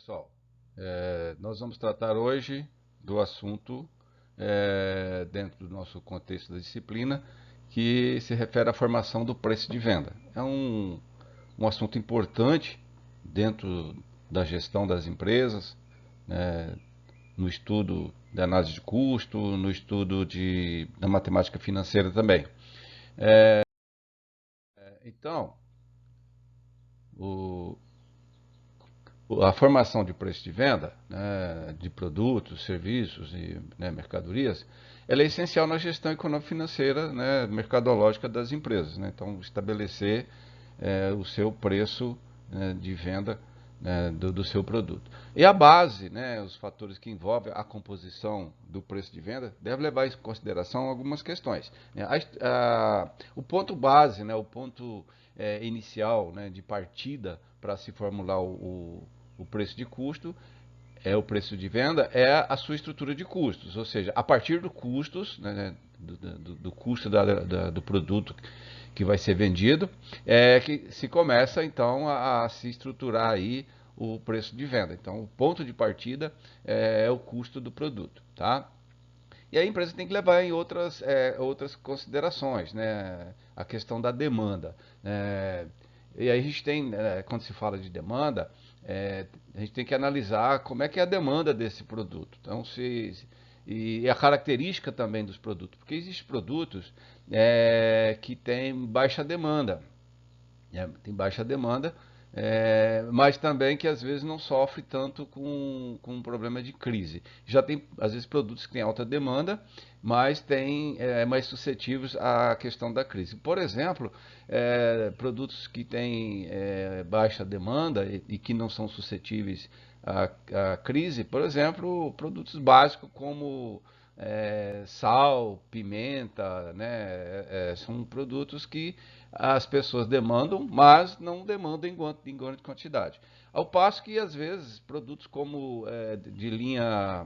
pessoal, nós vamos tratar hoje do assunto dentro do nosso contexto da disciplina que se refere à formação do preço de venda. É um assunto importante dentro da gestão das empresas, né, no estudo da análise de custo, no estudo da matemática financeira também. Então, o, a formação de preço de venda, né, de produtos, serviços e, né, mercadorias, ela é essencial na gestão econômico-financeira, né, mercadológica das empresas, né? Então, estabelecer o seu preço, né, de venda, né, do seu produto. E a base, né, os fatores que envolvem a composição do preço de venda, deve levar em consideração algumas questões, né? O ponto base, né, o ponto inicial, né, de partida para se formular o preço de custo, o preço de venda, é a sua estrutura de custos, ou seja, a partir dos custos, né, do custo do produto que vai ser vendido, que se começa então a se estruturar aí o preço de venda. Então, o ponto de partida é o custo do produto, tá? E a empresa tem que levar em outras considerações, né? A questão da demanda. E aí a gente tem, quando se fala de demanda, a gente tem que analisar como é que é a demanda desse produto. Então, e a característica também dos produtos, porque existem produtos que têm baixa demanda, tem baixa demanda, mas também que às vezes não sofre tanto com um problema de crise. Já tem, às vezes, produtos que têm alta demanda, mas têm mais suscetíveis à questão da crise. Por exemplo, produtos que têm baixa demanda e que não são suscetíveis à crise, por exemplo, produtos básicos como sal, pimenta, né? São produtos que as pessoas demandam, mas não demandam em grande quantidade. Ao passo que, às vezes, produtos como linha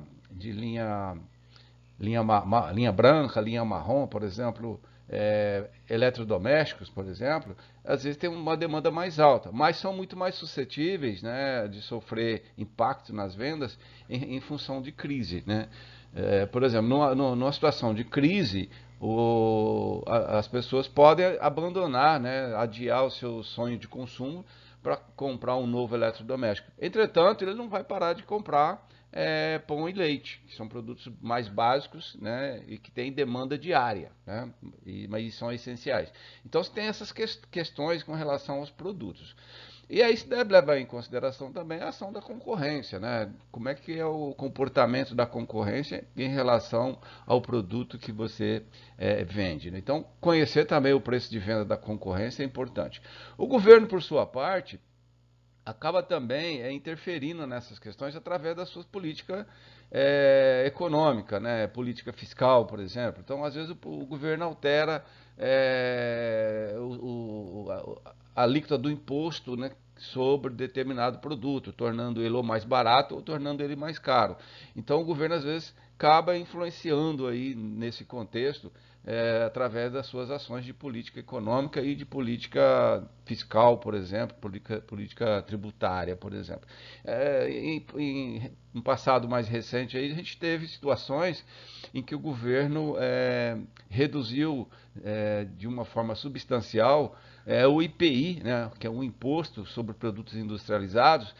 branca, linha marrom, por exemplo, eletrodomésticos, por exemplo, às vezes tem uma demanda mais alta, mas são muito mais suscetíveis, né, de sofrer impacto nas vendas em função de crise, né? Por exemplo, numa situação de crise, as pessoas podem abandonar, né, adiar o seu sonho de consumo para comprar um novo eletrodoméstico. Entretanto, ele não vai parar de comprar pão e leite, que são produtos mais básicos, né, e que têm demanda diária, né, mas são essenciais. Então, você tem essas questões com relação aos produtos. E aí se deve levar em consideração também a ação da concorrência, né? Como é que é o comportamento da concorrência em relação ao produto que você vende, né? Então, conhecer também o preço de venda da concorrência é importante. O governo, por sua parte, acaba também interferindo nessas questões através da sua política econômica, né? Política fiscal, por exemplo. Então, às vezes, o governo altera a alíquota do imposto, né, sobre determinado produto, tornando ele ou mais barato ou tornando ele mais caro. Então, o governo, às vezes, acaba influenciando aí nesse contexto através das suas ações de política econômica e de política fiscal, por exemplo, política tributária, por exemplo. Em um passado mais recente, aí, a gente teve situações em que o governo reduziu de uma forma substancial o IPI, né, que é um imposto sobre produtos industrializados,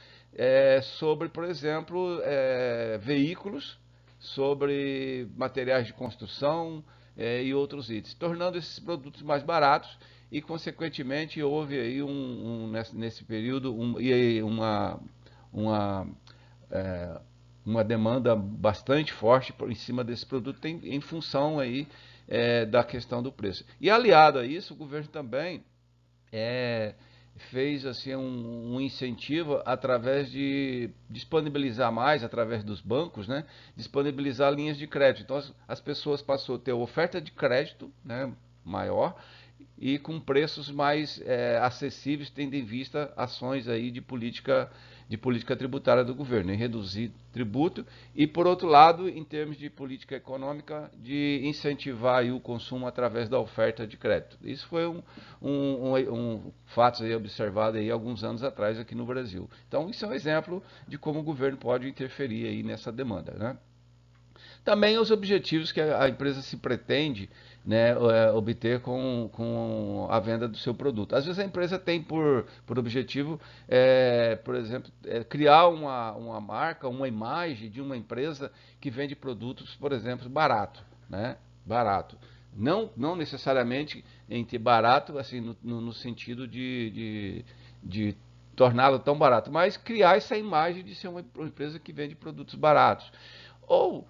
sobre, por exemplo, veículos, sobre materiais de construção e outros itens, tornando esses produtos mais baratos e, consequentemente, houve aí nesse período uma, é, uma demanda bastante forte em cima desse produto em função aí da questão do preço. E aliado a isso, o governo também é, fez assim um incentivo através de disponibilizar mais, através dos bancos, né, disponibilizar linhas de crédito. Então as pessoas passou a ter oferta de crédito, né, maior e com preços mais acessíveis, tendo em vista ações aí de política de política tributária do governo, em reduzir tributo e, por outro lado, em termos de política econômica, de incentivar aí o consumo através da oferta de crédito. Isso foi um fato aí observado aí alguns anos atrás aqui no Brasil. Então, isso é um exemplo de como o governo pode interferir aí nessa demanda, né? Também os objetivos que a empresa se pretende, né, obter com a venda do seu produto. Às vezes a empresa tem por objetivo, por exemplo, criar uma marca, uma imagem de uma empresa que vende produtos, por exemplo, barato, né? Barato. Não necessariamente em ter barato, assim, no sentido de torná-lo tão barato, mas criar essa imagem de ser uma empresa que vende produtos baratos. Ou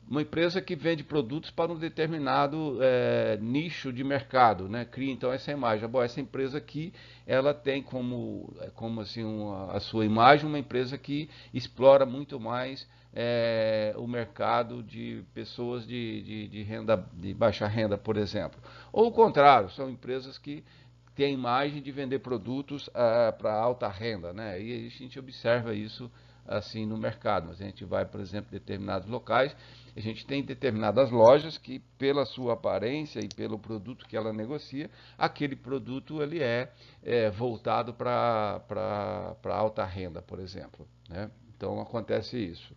uma empresa que vende produtos para um determinado nicho de mercado, né? Cria então essa imagem. Bom, essa empresa aqui, ela tem como assim a sua imagem uma empresa que explora muito mais o mercado de pessoas de renda, de baixa renda, por exemplo. Ou o contrário, são empresas que têm a imagem de vender produtos para alta renda, né? E a gente observa isso assim no mercado. Mas a gente vai, por exemplo, em determinados locais, a gente tem determinadas lojas que, pela sua aparência e pelo produto que ela negocia, aquele produto ele voltado para alta renda, por exemplo, né? Então acontece isso.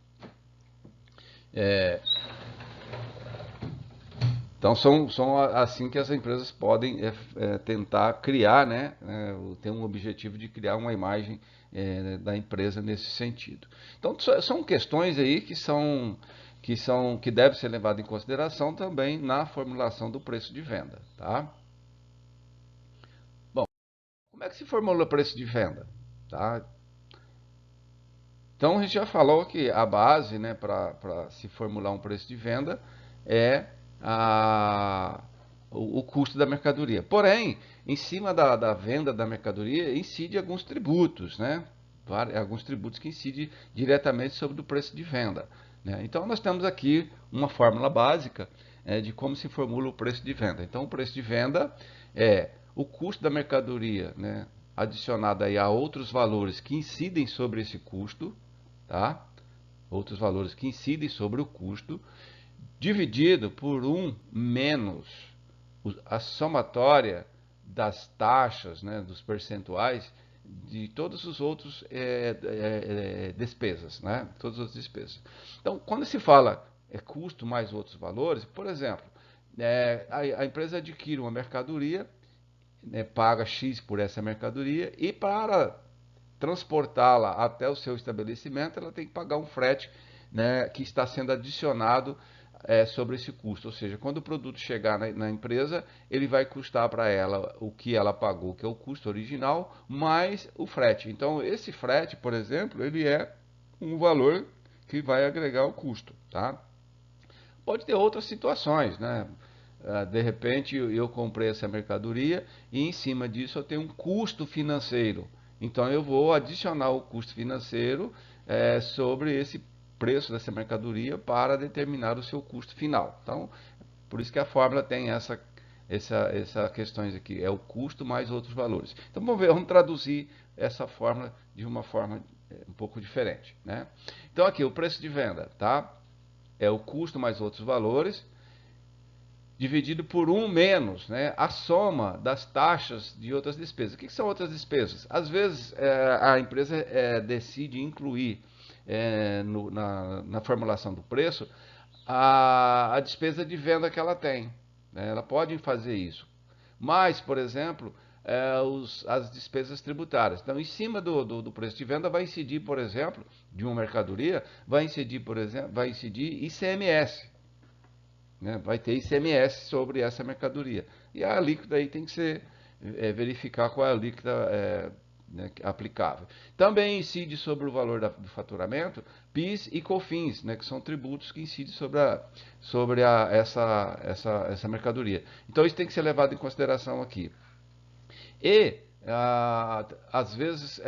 É, então são assim que as empresas podem tentar criar, né? Tem um objetivo de criar uma imagem da empresa nesse sentido. Então são questões aí que devem ser levadas em consideração também na formulação do preço de venda, tá? Bom, como é que se formula o preço de venda, tá? Então a gente já falou que a base, né, para se formular um preço de venda é o custo da mercadoria. Porém, em cima da venda da mercadoria incide alguns tributos, né? Alguns tributos que incidem diretamente sobre o preço de venda, né? Então nós temos aqui uma fórmula básica de como se formula o preço de venda. Então o preço de venda é o custo da mercadoria, né, adicionado aí a outros valores que incidem sobre esse custo, tá? Outros valores que incidem sobre o custo, dividido por um menos a somatória das taxas, né, dos percentuais de todos os outros despesas, né? Todas as despesas. Então, quando se fala custo mais outros valores, por exemplo, a empresa adquire uma mercadoria, né, paga X por essa mercadoria e para transportá-la até o seu estabelecimento, ela tem que pagar um frete, né, que está sendo adicionado sobre esse custo. Ou seja, quando o produto chegar na empresa, ele vai custar para ela o que ela pagou, que é o custo original, mais o frete. Então, esse frete, por exemplo, ele é um valor que vai agregar o custo, tá? Pode ter outras situações, né? De repente eu comprei essa mercadoria e em cima disso eu tenho um custo financeiro. Então eu vou adicionar o custo financeiro sobre esse preço dessa mercadoria para determinar o seu custo final. Então, por isso que a fórmula tem essa questões aqui, é o custo mais outros valores. Então vamos traduzir essa fórmula de uma forma um pouco diferente, né? Então aqui o preço de venda, tá? É o custo mais outros valores, dividido por um menos, né, a soma das taxas de outras despesas. O que são outras despesas? Às vezes a empresa decide incluir na formulação do preço a despesa de venda que ela tem, né? Ela pode fazer isso. Mas, por exemplo, as despesas tributárias. Então, em cima do preço de venda vai incidir, por exemplo, de uma mercadoria, vai incidir, por exemplo, vai incidir ICMS, né? Vai ter ICMS sobre essa mercadoria. E a alíquota aí tem que ser verificar qual é a alíquota né, aplicável. Também incide sobre o valor do faturamento PIS e COFINS, né, que são tributos que incidem sobre essa mercadoria. Então isso tem que ser levado em consideração aqui. E às vezes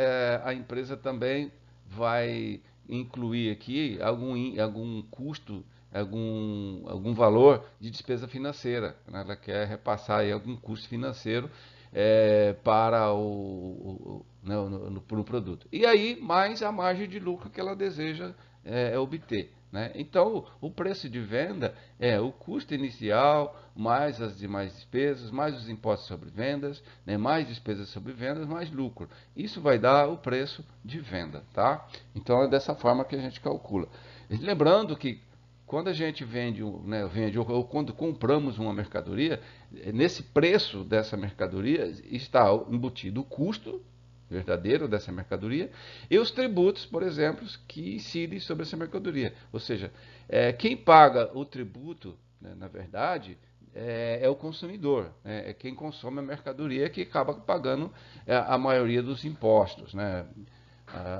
a empresa também vai incluir aqui algum custo, algum valor de despesa financeira, né? Ela quer repassar aí algum custo financeiro para né, no produto. E aí, mais a margem de lucro que ela deseja obter. Né? Então, o preço de venda é o custo inicial, mais as demais despesas, mais os impostos sobre vendas, né? Mais despesas sobre vendas, mais lucro. Isso vai dar o preço de venda. Tá? Então, é dessa forma que a gente calcula. Lembrando que quando a gente vende ou quando compramos uma mercadoria, nesse preço dessa mercadoria está embutido o custo verdadeiro dessa mercadoria e os tributos, por exemplo, que incidem sobre essa mercadoria. Ou seja, quem paga o tributo, né, na verdade, é o consumidor, né, é quem consome a mercadoria que acaba pagando a maioria dos impostos, né?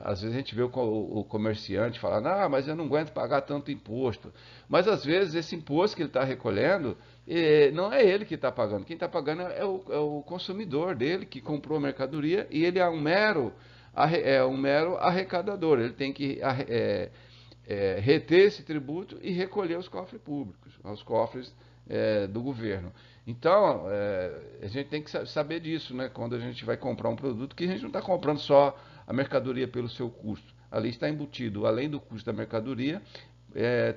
Às vezes a gente vê o comerciante falando, mas eu não aguento pagar tanto imposto. Mas às vezes esse imposto que ele está recolhendo, não é ele que está pagando. Quem está pagando é o consumidor dele, que comprou a mercadoria, e ele é um mero arrecadador. Ele tem que reter esse tributo e recolher os cofres públicos, os cofres do governo. Então, a gente tem que saber disso, né? Quando a gente vai comprar um produto, que a gente não está comprando só a mercadoria pelo seu custo. Ali está embutido, além do custo da mercadoria,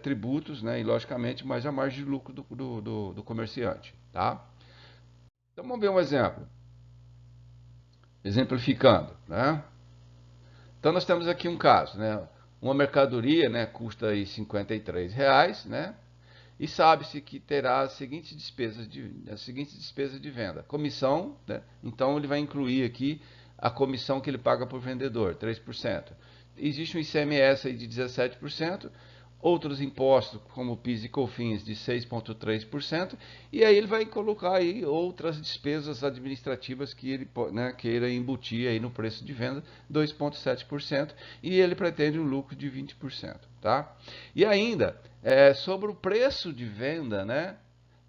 tributos, né? E logicamente mais a margem de lucro do comerciante. Tá? Então vamos ver um exemplo. Exemplificando. Né? Então nós temos aqui um caso. Né? Uma mercadoria, né, custa aí R$ 53, né? E sabe-se que terá as seguintes despesas de venda. Comissão, né? Então ele vai incluir aqui a comissão que ele paga por vendedor, 3%. Existe um ICMS aí de 17%, outros impostos como PIS e COFINS de 6,3%, e aí ele vai colocar aí outras despesas administrativas que ele, né, queira embutir aí no preço de venda, 2,7%, e ele pretende um lucro de 20%. Tá? E ainda, sobre o preço de venda, né,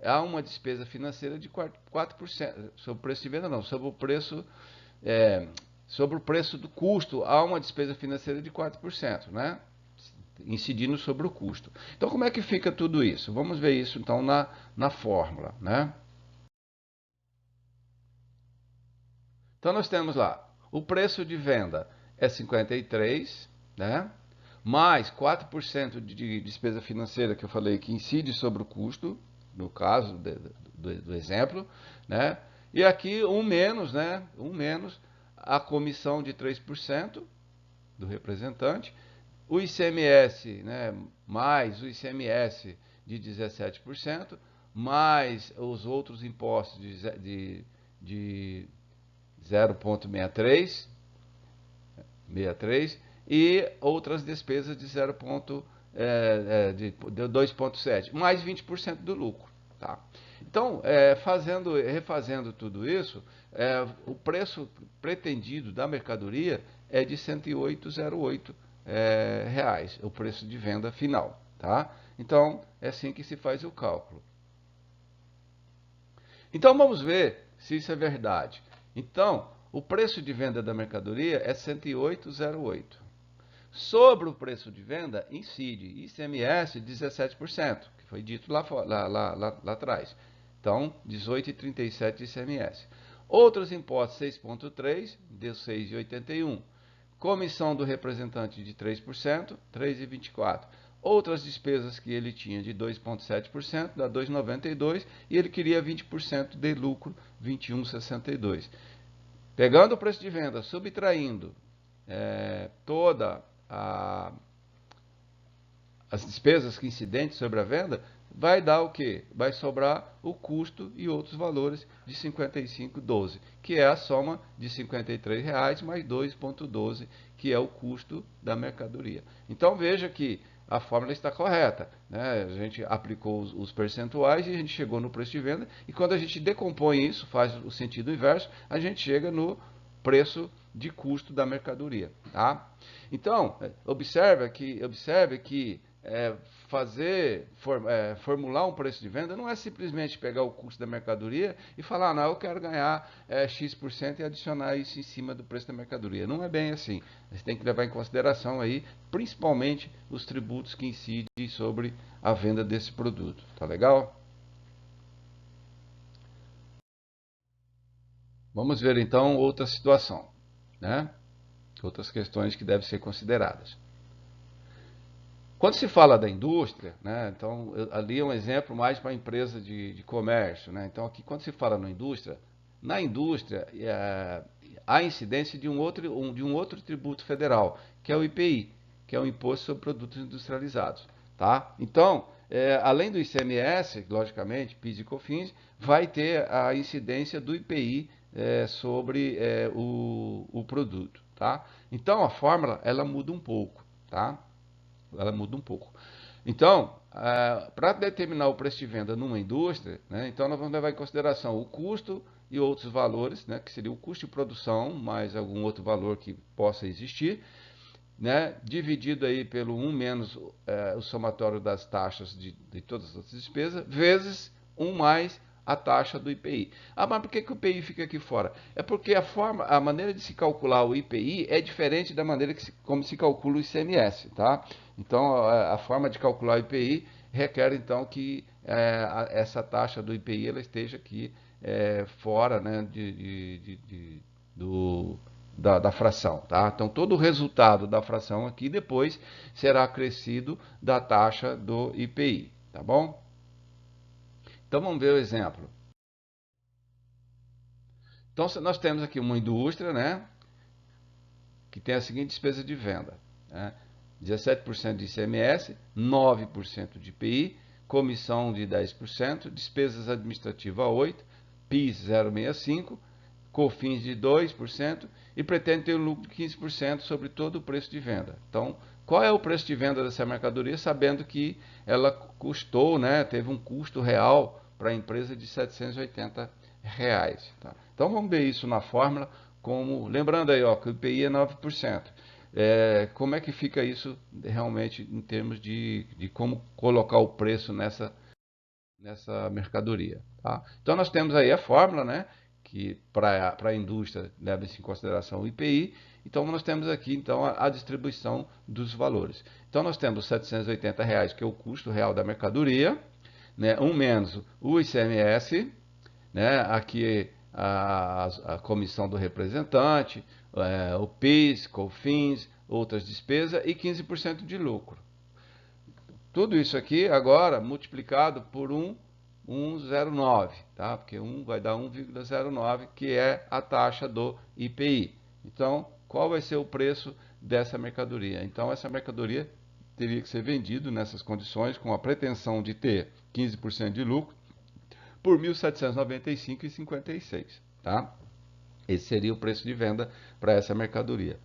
há uma despesa financeira de 4%. Sobre o preço de venda não, é, sobre o preço do custo, há uma despesa financeira de 4%, né? Incidindo sobre o custo. Então, como é que fica tudo isso? Vamos ver isso, então, na fórmula, né? Então, nós temos lá, o preço de venda é 53, né? Mais 4% de despesa financeira que eu falei que incide sobre o custo, no caso do exemplo, né? E aqui um menos, né? Um menos a comissão de 3% do representante, o ICMS, né, mais o ICMS de 17%, mais os outros impostos de 0,63 e outras despesas de 2,7, mais 20% do lucro. Tá? Então, refazendo tudo isso, o preço pretendido da mercadoria é de R$ 108,08 reais, o preço de venda final. Tá? Então, é assim que se faz o cálculo. Então, vamos ver se isso é verdade. Então, o preço de venda da mercadoria é R$ 108,08. Sobre o preço de venda, incide ICMS 17%, que foi dito lá atrás. Então, 18,37 de ICMS. Outros impostos, 6,3%, deu 6,81%. Comissão do representante de 3%, 3,24%. Outras despesas que ele tinha de 2,7%, dá 2,92%, e ele queria 20% de lucro, 21,62%. Pegando o preço de venda, subtraindo toda as despesas que incidentes sobre a venda, vai dar o quê? Vai sobrar o custo e outros valores de 55,12, que é a soma de R$ 53,00 mais 2,12, que é o custo da mercadoria. Então veja que a fórmula está correta, né? A gente aplicou os percentuais e a gente chegou no preço de venda, e quando a gente decompõe isso, faz o sentido inverso, a gente chega no preço de custo da mercadoria. Tá? Então, observe que formular um preço de venda não é simplesmente pegar o custo da mercadoria e falar, não, eu quero ganhar X% e adicionar isso em cima do preço da mercadoria. Não é bem assim. Você tem que levar em consideração aí, principalmente, os tributos que incidem sobre a venda desse produto. Tá legal? Vamos ver então outra situação. né? Outras questões que devem ser consideradas. Quando se fala da indústria, né, então ali é um exemplo mais para a empresa de comércio, né? Então aqui quando se fala na indústria há incidência de um outro tributo federal, que é o IPI, que é o Imposto sobre Produtos Industrializados, tá? Então, além do ICMS, logicamente, PIS e COFINS, vai ter a incidência do IPI sobre o produto, tá? Então a fórmula ela muda um pouco, tá? Ela muda um pouco. Então, para determinar o preço de venda numa indústria, né, então nós vamos levar em consideração o custo e outros valores, né, que seria o custo de produção, mais algum outro valor que possa existir, né, dividido aí pelo 1 menos o somatório das taxas de todas as despesas, vezes 1 mais a taxa do IPI. Ah, mas por que o IPI fica aqui fora? É porque a maneira de se calcular o IPI é diferente da maneira como se calcula o ICMS, tá? Então, a forma de calcular o IPI requer, então, que essa taxa do IPI ela esteja aqui fora, né, da fração, tá? Então, todo o resultado da fração aqui depois será acrescido da taxa do IPI, tá bom? Então, vamos ver o exemplo. Então, nós temos aqui uma indústria, né, que tem a seguinte despesa de venda, né? 17% de ICMS, 9% de IPI, comissão de 10%, despesas administrativas 8%, PIS 0,65%, COFINS de 2% e pretende ter um lucro de 15% sobre todo o preço de venda. Então, qual é o preço de venda dessa mercadoria, sabendo que ela custou, né, teve um custo real para a empresa de R$ 780. Tá? Então, vamos ver isso na fórmula, lembrando aí ó, que o IPI é 9%. Como é que fica isso realmente em termos de como colocar o preço nessa mercadoria. Tá? Então nós temos aí a fórmula, né, que para a indústria leva-se em consideração o IPI. Então nós temos aqui então a distribuição dos valores. Então nós temos R$ 780, que é o custo real da mercadoria, né, menos o ICMS, né, aqui a comissão do representante, o PIS, COFINS, outras despesas e 15% de lucro. Tudo isso aqui agora multiplicado por 1,09, tá? Porque 1 vai dar 1,09, que é a taxa do IPI. Então, qual vai ser o preço dessa mercadoria? Então, essa mercadoria teria que ser vendida nessas condições, com a pretensão de ter 15% de lucro, por R$ 1.795,56, tá? Esse seria o preço de venda para essa mercadoria.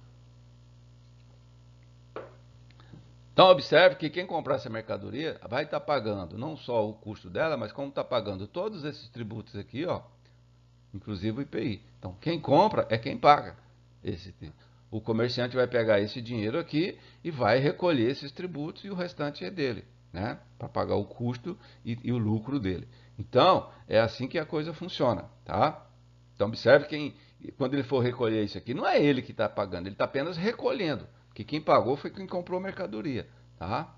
Então, observe que quem comprar essa mercadoria vai estar pagando não só o custo dela, mas como está pagando todos esses tributos aqui, ó, inclusive o IPI. Então, quem compra é quem paga esse tributo. O comerciante vai pegar esse dinheiro aqui e vai recolher esses tributos e o restante é dele, né? Para pagar o custo e o lucro dele. Então, é assim que a coisa funciona, tá? Então, observe quando ele for recolher isso aqui, não é ele que está pagando, ele está apenas recolhendo. Porque quem pagou foi quem comprou a mercadoria, tá?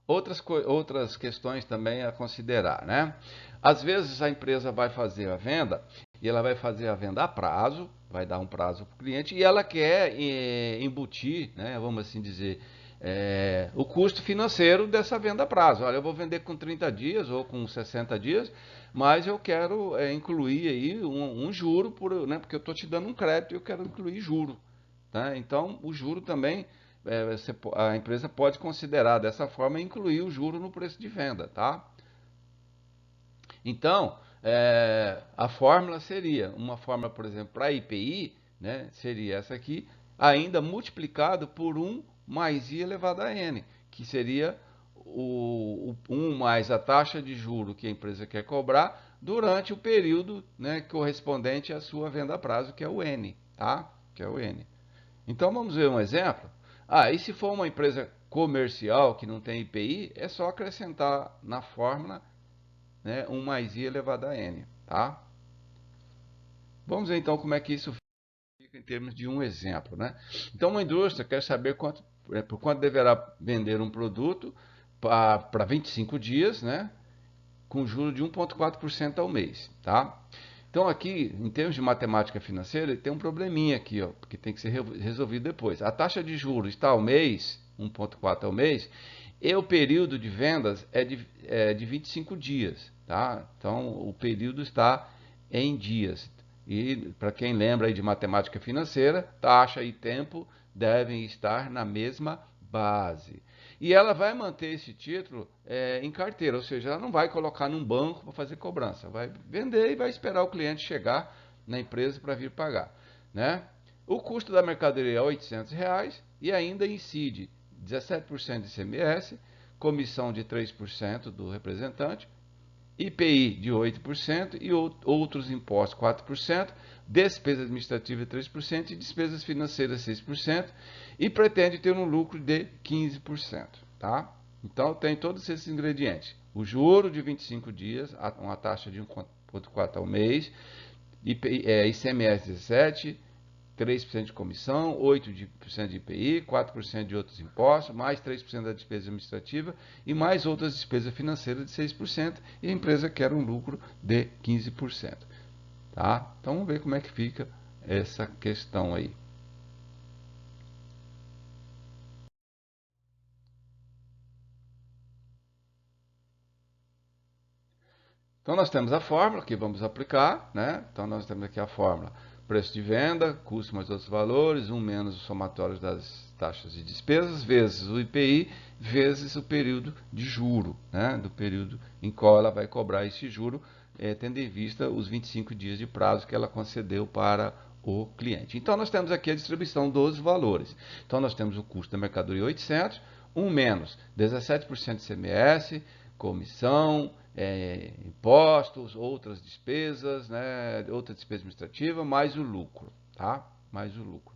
Outras questões também a considerar, né? Às vezes a empresa vai fazer a venda e ela vai fazer a venda a prazo, vai dar um prazo para o cliente e ela quer embutir, né, vamos assim dizer, o custo financeiro dessa venda a prazo. Olha, eu vou vender com 30 dias ou com 60 dias, mas eu quero incluir aí um juro, né, porque eu estou te dando um crédito e eu quero incluir juro. Tá? Então, o juro também, a empresa pode considerar dessa forma e incluir o juro no preço de venda. Tá? Então, a fórmula seria, uma fórmula, por exemplo, para IPI, né, seria essa aqui, ainda multiplicado por 1 mais I elevado a N, que seria o 1 mais a taxa de juro que a empresa quer cobrar durante o período, né, correspondente à sua venda a prazo, que é o N. Tá? Que é o N. Então vamos ver um exemplo. E se for uma empresa comercial que não tem IPI, é só acrescentar na fórmula, né, 1 mais I elevado a N. Tá? Vamos ver então como é que isso fica em termos de um exemplo. Né? Então uma indústria quer saber por quanto deverá vender um produto para 25 dias, né, com juros de 1,4% ao mês. Tá? Então aqui, em termos de matemática financeira, tem um probleminha aqui, ó, que tem que ser resolvido depois. A taxa de juros está ao mês, 1,4 ao mês, e o período de vendas é de 25 dias, tá? Então o período está em dias. E para quem lembra aí de matemática financeira, taxa e tempo devem estar na mesma base. E ela vai manter esse título em carteira, ou seja, ela não vai colocar num banco para fazer cobrança, vai vender e vai esperar o cliente chegar na empresa para vir pagar, né? O custo da mercadoria é R$ 800 e ainda incide 17% de ICMS, comissão de 3% do representante, IPI de 8% e outros impostos 4%, despesa administrativa 3% e despesas financeiras 6%, e pretende ter um lucro de 15%, tá? Então tem todos esses ingredientes. O juro de 25 dias, uma taxa de 1,4 ao mês, ICMS 17%, 3% de comissão, 8% de IPI, 4% de outros impostos, mais 3% da despesa administrativa e mais outras despesas financeiras de 6%, e a empresa quer um lucro de 15%. Tá? Então vamos ver como é que fica essa questão aí. Então nós temos a fórmula que vamos aplicar, né? Então nós temos aqui a fórmula: preço de venda, custo mais outros valores, 1 menos o somatório das taxas e despesas, vezes o IPI, vezes o período de juro, né? Do período em qual ela vai cobrar esse juro, tendo em vista os 25 dias de prazo que ela concedeu para o cliente. Então nós temos aqui a distribuição dos valores. Então nós temos o custo da mercadoria 800, 1 menos 17% de ICMS, comissão, impostos, outras despesas, né, outra despesa administrativa, mais o lucro, tá? Mais o lucro.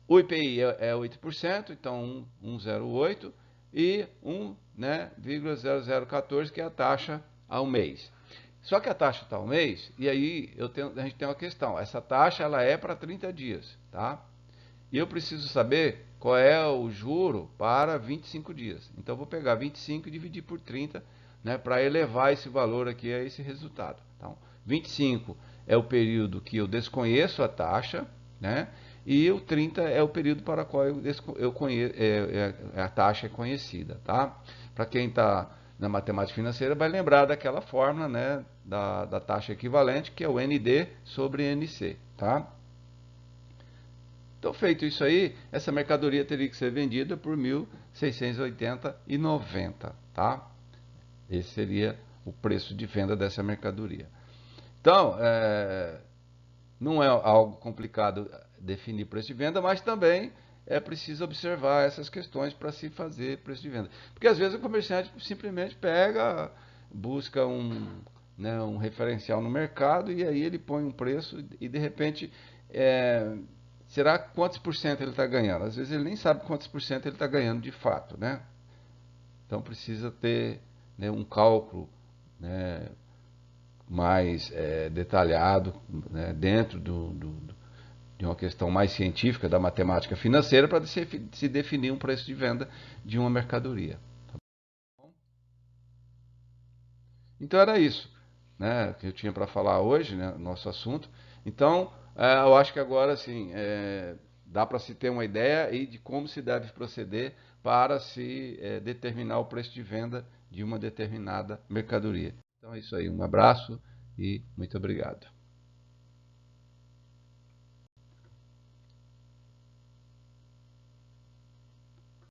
O IPI é 8%, então 1,08 e 1, né, 0,0014, que é a taxa ao mês. Só que a taxa está ao mês, e aí a gente tem uma questão. Essa taxa ela é para 30 dias, tá? E eu preciso saber qual é o juro para 25 dias. Então, eu vou pegar 25 e dividir por 30, né, para elevar esse valor aqui a esse resultado. Então, 25 é o período que eu desconheço a taxa, né, e o 30 é o período para o qual a taxa é conhecida. Tá? Para quem está na matemática financeira, vai lembrar daquela fórmula, né, da taxa equivalente, que é o ND sobre NC. Tá? Então, feito isso aí, essa mercadoria teria que ser vendida por R$ 1.680,90, tá? Esse seria o preço de venda dessa mercadoria. Então, não é algo complicado definir preço de venda, mas também é preciso observar essas questões para se fazer preço de venda. Porque às vezes o comerciante simplesmente pega, busca um referencial no mercado e aí ele põe um preço e de repente será quantos por cento ele está ganhando? Às vezes ele nem sabe quantos por cento ele está ganhando de fato, né? Então precisa ter, né, um cálculo, né, mais detalhado, né, dentro de uma questão mais científica da matemática financeira para se definir um preço de venda de uma mercadoria. Tá bom? Então era isso, né, que eu tinha para falar hoje, né, nosso assunto. Então, eu acho que agora sim, dá para se ter uma ideia aí de como se deve proceder para se determinar o preço de venda de uma determinada mercadoria. Então é isso aí, um abraço e muito obrigado.